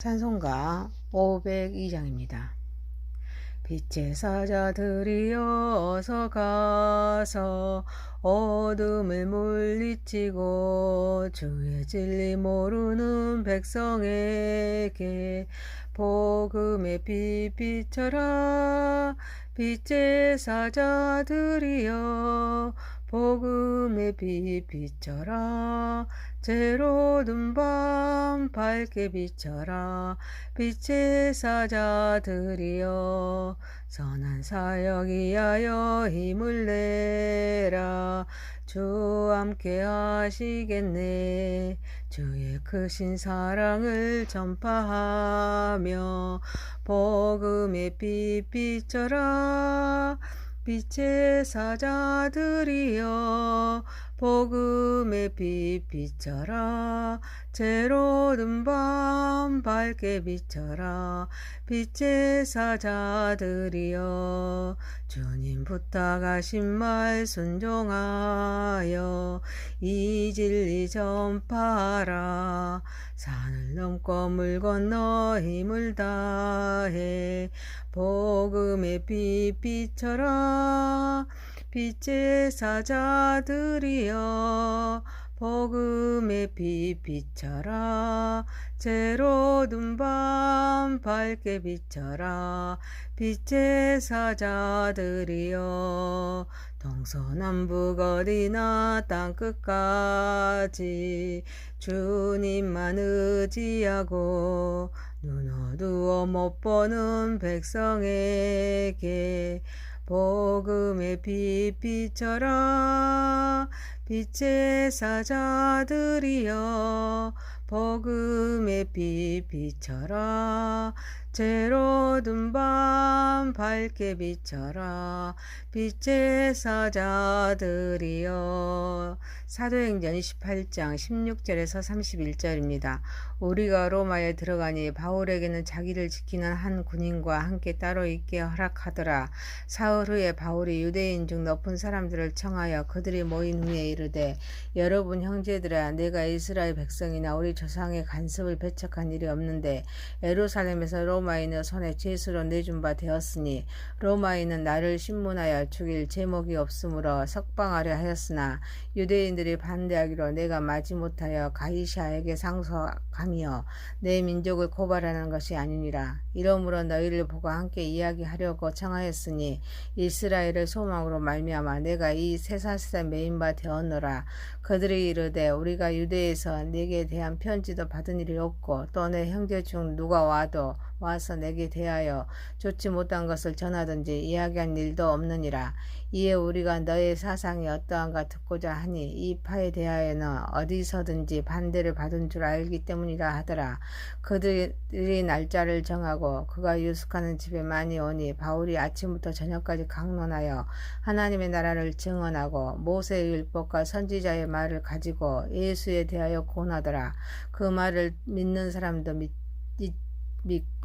찬송가 502장입니다. 빛의 사자들이여 어서 가서 어둠을 물리치고 주의 진리 모르는 백성에게 복음의 빛 비춰라. 빛의 사자들이여 복음의 빛 비춰라. 제로든 밤 밝게 비춰라. 빛의 사자들이여 선한 사역 위하여 힘을 내라. 주 함께 하시겠네. 주의 크신 사랑을 전파하며 복음의 빛 비춰라. 빛의 사자들이여 복음의 빛 비춰라. 제로든 밤 밝게 비춰라. 빛의 사자들이여 주님 부탁하신 말 순종하여 이 진리 전파하라. 산을 넘고 물 건너 힘을 다해 복음의 빛 비춰라. 빛의 사자들이여 복음의 빛 비춰라. 제로든 밤 밝게 비춰라. 빛의 사자들이여 동서남북 어디나 땅끝까지 주님만 의지하고 눈 어두워 못 보는 백성에게 복음의 빛 비춰라. 빛의 사자들이여 복음의 빛 비춰라. 제로든 밤 밝게 비춰라. 빛의 사자들이여. 사도행전 28장 16절에서 31절입니다. 우리가 로마에 들어가니 바울에게는 자기를 지키는 한 군인과 함께 따로 있게 허락하더라. 사흘 후에 바울이 유대인 중 높은 사람들을 청하여 그들이 모인 후에 이르되 여러분 형제들아, 내가 이스라엘 백성이나 우리 조상의 간섭을 배척한 일이 없는데 예루살렘에서 로마인의 손에 죄수로 내준 바 되었으니 로마인은 나를 신문하여 죽일 제목이 없으므로 석방하려 하였으나 유대인들이 반대하기로 내가 마지못하여 가이사에게 상소하며 내 민족을 고발하는 것이 아니니라. 이러므로 너희를 보고 함께 이야기하려고 청하였으니 이스라엘을 소망으로 말미암아 내가 이 쇠사슬에 매인 바 되었노라. 그들이 이르되 우리가 유대에서 내게 대한 편지도 받은 일이 없고 또 내 형제 중 누가 와서 내게 대하여 좋지 못한 것을 전하든지 이야기한 일도 없느니라. 이에 우리가 너의 사상이 어떠한가 듣고자 하니 이 파에 대하여는 어디서든지 반대를 받은 줄 알기 때문이라 하더라. 그들이 날짜를 정하고 그가 유숙하는 집에 많이 오니 바울이 아침부터 저녁까지 강론하여 하나님의 나라를 증언하고 모세의 율법과 선지자의 말을 가지고 예수에 대하여 고하더라. 그 말을 믿는 사람도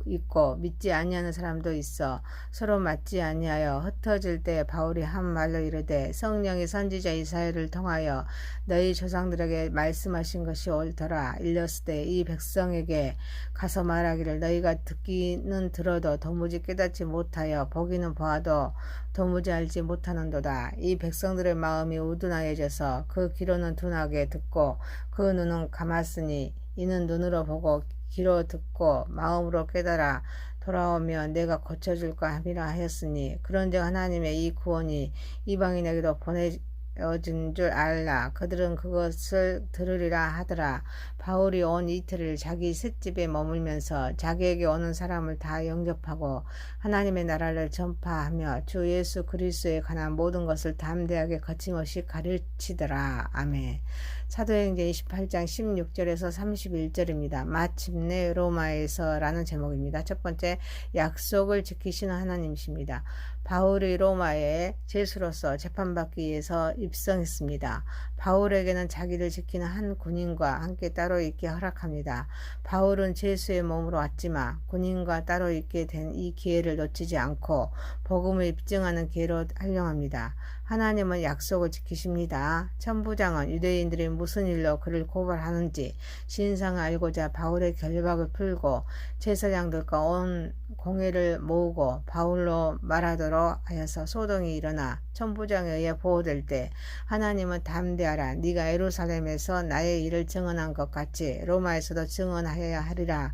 있고 믿지 아니하는 사람도 있어 서로 맞지 아니하여 흩어질 때 바울이 한 말로 이르되 성령이 선지자 이사야를 통하여 너희 조상들에게 말씀하신 것이 옳더라. 일렀으되 이 백성에게 가서 말하기를 너희가 듣기는 들어도 도무지 깨닫지 못하여 보기는 보아도 도무지 알지 못하는도다. 이 백성들의 마음이 우둔하여져서 그 귀로는 둔하게 듣고 그 눈은 감았으니 이는 눈으로 보고 귀로 듣고 마음으로 깨달아 돌아오면 내가 고쳐줄까 함이라 하였으니 그런즉 하나님의 이 구원이 이방인에게도 보내어진 줄 알라. 그들은 그것을 들으리라 하더라. 바울이 온 이틀을 자기 셋집에 머물면서 자기에게 오는 사람을 다 영접하고 하나님의 나라를 전파하며 주 예수 그리스도에 관한 모든 것을 담대하게 거침없이 가르치더라. 아멘. 사도행전 28장 16절에서 31절입니다. 마침내 로마에서 라는 제목입니다. 첫 번째, 약속을 지키시는 하나님이십니다. 바울이 로마에 죄수로서 재판받기 위해서 입성했습니다. 바울에게는 자기를 지키는 한 군인과 함께 따로 있게 허락합니다. 바울은 죄수의 몸으로 왔지만 군인과 따로 있게 된 이 기회를 놓치지 않고 복음을 입증하는 기회로 활용합니다. 하나님은 약속을 지키십니다. 천부장은 유대인들이 무슨 일로 그를 고발하는지 진상을 알고자 바울의 결박을 풀고 제사장들과 온 공회를 모으고 바울로 말하도록 하여서 소동이 일어나 천부장에 의해 보호될 때 하나님은 담대하라. 네가 예루살렘에서 나의 일을 증언한 것 같이 로마에서도 증언하여야 하리라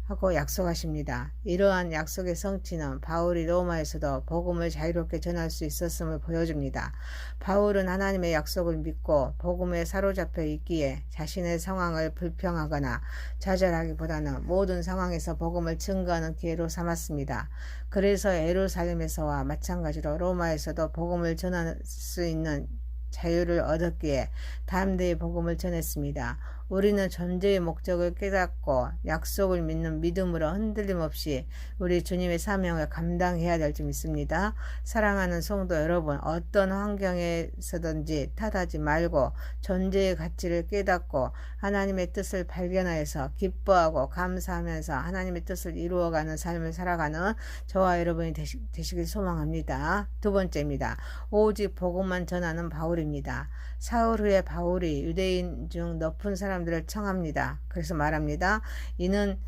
하고 약속하십니다. 이러한 약속의 성취는 바울이 로마에서도 복음을 자유롭게 전할 수 있었음을 보여줍니다. 바울은 하나님의 약속을 믿고 복음에 사로잡혀 있기에 자신의 상황을 불평하거나 좌절하기보다는 모든 상황에서 복음을 증거하는 기회로 삼았습니다. 그래서 예루살렘에서와 마찬가지로 로마에서도 복음을 전할 수 있는 자유를 얻었기에 담대히 복음을 전했습니다. 우리는 존재의 목적을 깨닫고 약속을 믿는 믿음으로 흔들림 없이 우리 주님의 사명을 감당해야 될 줄 믿습니다. 사랑하는 성도 여러분, 어떤 환경에서든지 탓하지 말고 존재의 가치를 깨닫고 하나님의 뜻을 발견하여서 기뻐하고 감사하면서 하나님의 뜻을 이루어가는 삶을 살아가는 저와 여러분이 되시길 소망합니다. 두 번째입니다. 오직 복음만 전하는 바울입니다. 사흘 후에 바울이 유대인 중 높은 사람들을 청합니다. 그래서 말합니다. 이는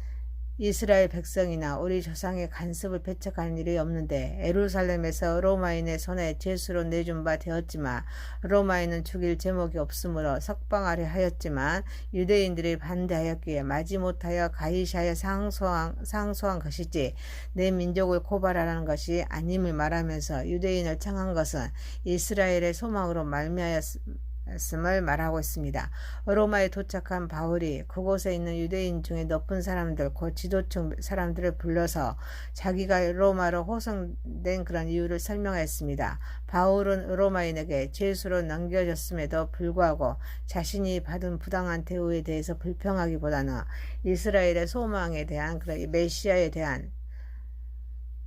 이스라엘 백성이나 우리 조상의 간섭을 배척하는 일이 없는데 예루살렘에서 로마인의 손에 죄수로 내준 바 되었지만 로마인은 죽일 제목이 없으므로 석방하려 하였지만 유대인들이 반대하였기에 마지못하여 가이사에 상소한 것이지 내 민족을 고발하라는 것이 아님을 말하면서 유대인을 청한 것은 이스라엘의 소망으로 말미암았음을 말하고 있습니다. 로마에 도착한 바울이 그곳에 있는 유대인 중에 높은 사람들, 곧 지도층 사람들을 불러서 자기가 로마로 호송된 그런 이유를 설명했습니다. 바울은 로마인에게 죄수로 넘겨졌음에도 불구하고 자신이 받은 부당한 대우에 대해서 불평하기보다는 이스라엘의 소망에 대한 그런 메시아에 대한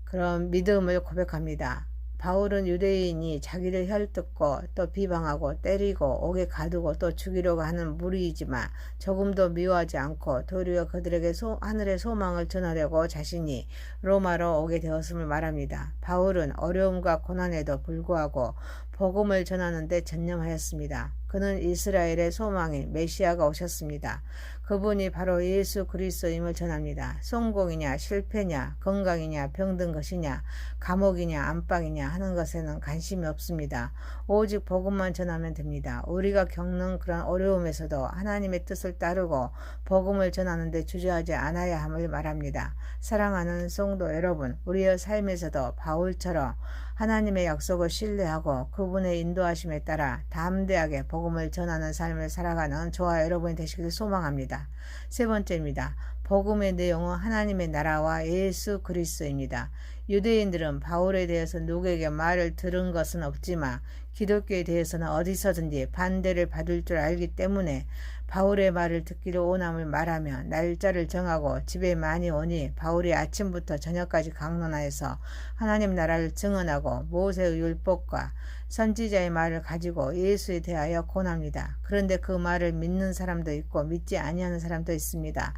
그런 믿음을 고백합니다. 바울은 유대인이 자기를 혈뜯고 또 비방하고 때리고 옥에 가두고 또 죽이려고 하는 무리이지만 조금도 미워하지 않고 도리어 그들에게 하늘의 소망을 전하려고 자신이 로마로 오게 되었음을 말합니다. 바울은 어려움과 고난에도 불구하고 복음을 전하는 데 전념하였습니다. 그는 이스라엘의 소망인 메시아가 오셨습니다. 그분이 바로 예수 그리스도임을 전합니다. 성공이냐 실패냐 건강이냐 병든 것이냐 감옥이냐 안방이냐 하는 것에는 관심이 없습니다. 오직 복음만 전하면 됩니다. 우리가 겪는 그런 어려움에서도 하나님의 뜻을 따르고 복음을 전하는 데 주저하지 않아야 함을 말합니다. 사랑하는 성도 여러분, 우리의 삶에서도 바울처럼 하나님의 약속을 신뢰하고 그분의 인도하심에 따라 담대하게 복음을 전하는 삶을 살아가는 저와 여러분이 되시길 소망합니다. 세 번째입니다. 복음의 내용은 하나님의 나라와 예수 그리스도입니다. 유대인들은 바울에 대해서 누구에게 말을 들은 것은 없지만 기독교에 대해서는 어디서든지 반대를 받을 줄 알기 때문에 바울의 말을 듣기를 원함을 말하며 날짜를 정하고 집에 많이 오니 바울이 아침부터 저녁까지 강론하여서 하나님 나라를 증언하고 모세의 율법과 선지자의 말을 가지고 예수에 대하여 권합니다. 그런데 그 말을 믿는 사람도 있고 믿지 아니하는 사람도 있습니다.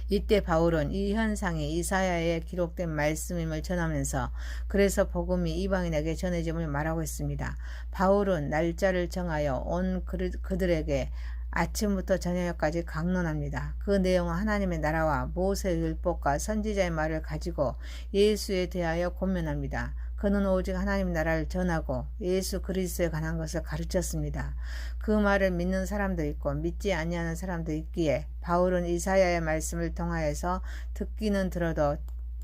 이때 바울은 이 현상이 이사야에 기록된 말씀임을 전하면서 그래서 복음이 이방인에게 전해짐을 말하고 있습니다. 바울은 날짜를 정하여 온 그들에게 아침부터 저녁까지 강론합니다. 그 내용은 하나님의 나라와 모세의 율법과 선지자의 말을 가지고 예수에 대하여 권면합니다. 그는 오직 하나님 나라를 전하고 예수 그리스도에 관한 것을 가르쳤습니다. 그 말을 믿는 사람도 있고 믿지 아니하는 사람도 있기에 바울은 이사야의 말씀을 통하여서 듣기는 들어도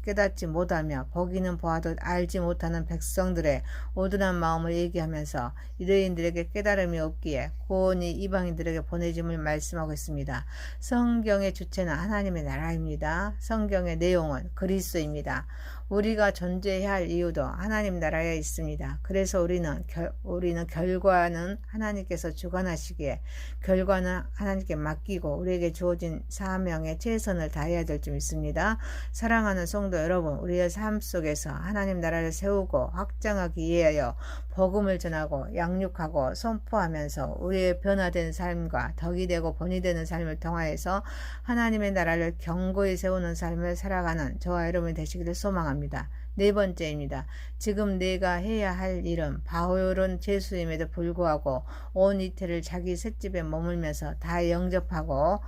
깨닫지 못하며 보기는 보아도 알지 못하는 백성들의 오둔한 마음을 얘기하면서 유대인들에게 깨달음이 없기에 구원이 이방인들에게 보내짐을 말씀하고 있습니다. 성경의 주체는 하나님의 나라입니다. 성경의 내용은 그리스도입니다. 우리가 존재해야 할 이유도 하나님 나라에 있습니다. 그래서 우리는 결과는 하나님께서 주관하시기에 결과는 하나님께 맡기고 우리에게 주어진 사명에 최선을 다해야 될 줄 믿습니다. 사랑하는 성도 여러분, 우리의 삶 속에서 하나님 나라를 세우고 확장하기 위하여 복음을 전하고 양육하고 선포하면서 우리의 변화된 삶과 덕이 되고 본이 되는 삶을 통하여서 하나님의 나라를 견고히 세우는 삶을 살아가는 저와 여러분이 되시기를 소망합니다. 합니다. 네 번째입니다. 지금 내가 해야 할 일은 바울은 죄수임에도 불구하고 온 이태를 자기 셋집에 머물면서 다 영접하고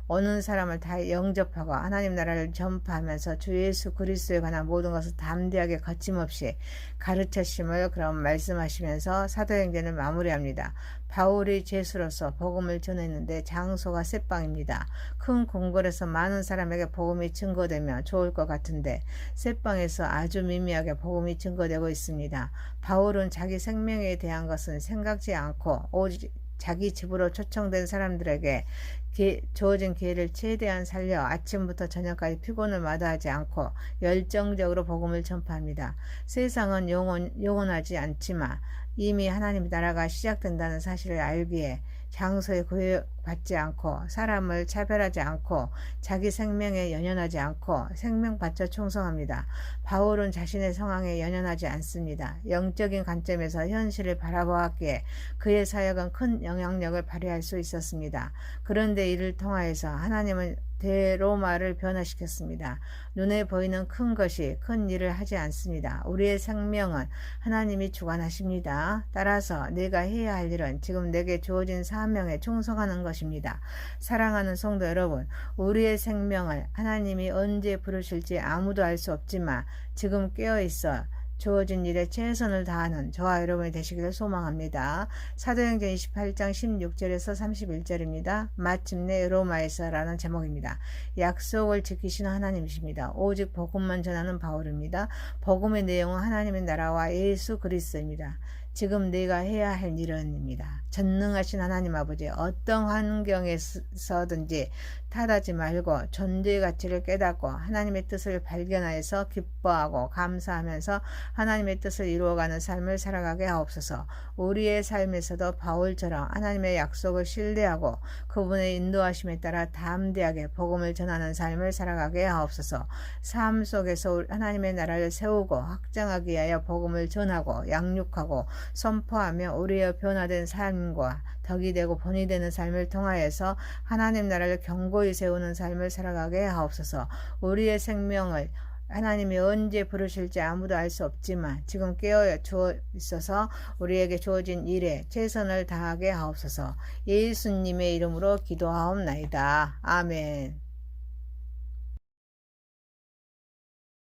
오는 사람을 다 영접하고 하나님 나라를 전파하면서 주 예수 그리스도에 관한 모든 것을 담대하게 거침없이 가르쳤음을 그럼 말씀하시면서 사도행전을 마무리합니다. 바울이 죄수로서 복음을 전했는데 장소가 셋방입니다. 큰 궁궐에서 많은 사람에게 복음이 증거되면 좋을 것 같은데 셋방에서 아주 미미하게 복음이 증거되고 있습니다. 바울은 자기 생명에 대한 것은 생각지 않고 오직 자기 집으로 초청된 사람들에게 주어진 기회를 최대한 살려 아침부터 저녁까지 피곤을 마다하지 않고 열정적으로 복음을 전파합니다. 세상은 영원하지 않지만 이미 하나님의 나라가 시작된다는 사실을 알기에 장소에 구애받지 않고 사람을 차별하지 않고 자기 생명에 연연하지 않고 생명 바쳐 충성합니다. 바울은 자신의 상황에 연연하지 않습니다. 영적인 관점에서 현실을 바라보았기에 그의 사역은 큰 영향력을 발휘할 수 있었습니다. 그런데 이를 통하여서 하나님은 대로마를 변화시켰습니다. 눈에 보이는 큰 것이 큰 일을 하지 않습니다. 우리의 생명은 하나님이 주관하십니다. 따라서 내가 해야 할 일은 지금 내게 주어진 사명에 충성하는 것입니다. 사랑하는 성도 여러분, 우리의 생명을 하나님이 언제 부르실지 아무도 알 수 없지만 지금 깨어있어 주어진 일에 최선을 다하는 저와 여러분이 되시기를 소망합니다. 사도행전 28장 16절에서 31절입니다. 마침내 로마에서라는 제목입니다. 약속을 지키시는 하나님이십니다. 오직 복음만 전하는 바울입니다. 복음의 내용은 하나님의 나라와 예수 그리스도입니다. 지금 내가 해야 할 일은입니다. 전능하신 하나님 아버지, 어떤 환경에서든지 탓하지 말고 존재의 가치를 깨닫고 하나님의 뜻을 발견하여서 기뻐하고 감사하면서 하나님의 뜻을 이루어가는 삶을 살아가게 하옵소서. 우리의 삶에서도 바울처럼 하나님의 약속을 신뢰하고 그분의 인도하심에 따라 담대하게 복음을 전하는 삶을 살아가게 하옵소서. 삶 속에서 하나님의 나라를 세우고 확장하기 위하여 복음을 전하고 양육하고 선포하며 우리의 변화된 삶과 덕이 되고 본이 되는 삶을 통하여서 하나님 나라를 견고히 세우는 삶을 살아가게 하옵소서. 우리의 생명을 하나님이 언제 부르실지 아무도 알 수 없지만 지금 깨어 있어서 우리에게 주어진 일에 최선을 다하게 하옵소서. 예수님의 이름으로 기도하옵나이다. 아멘.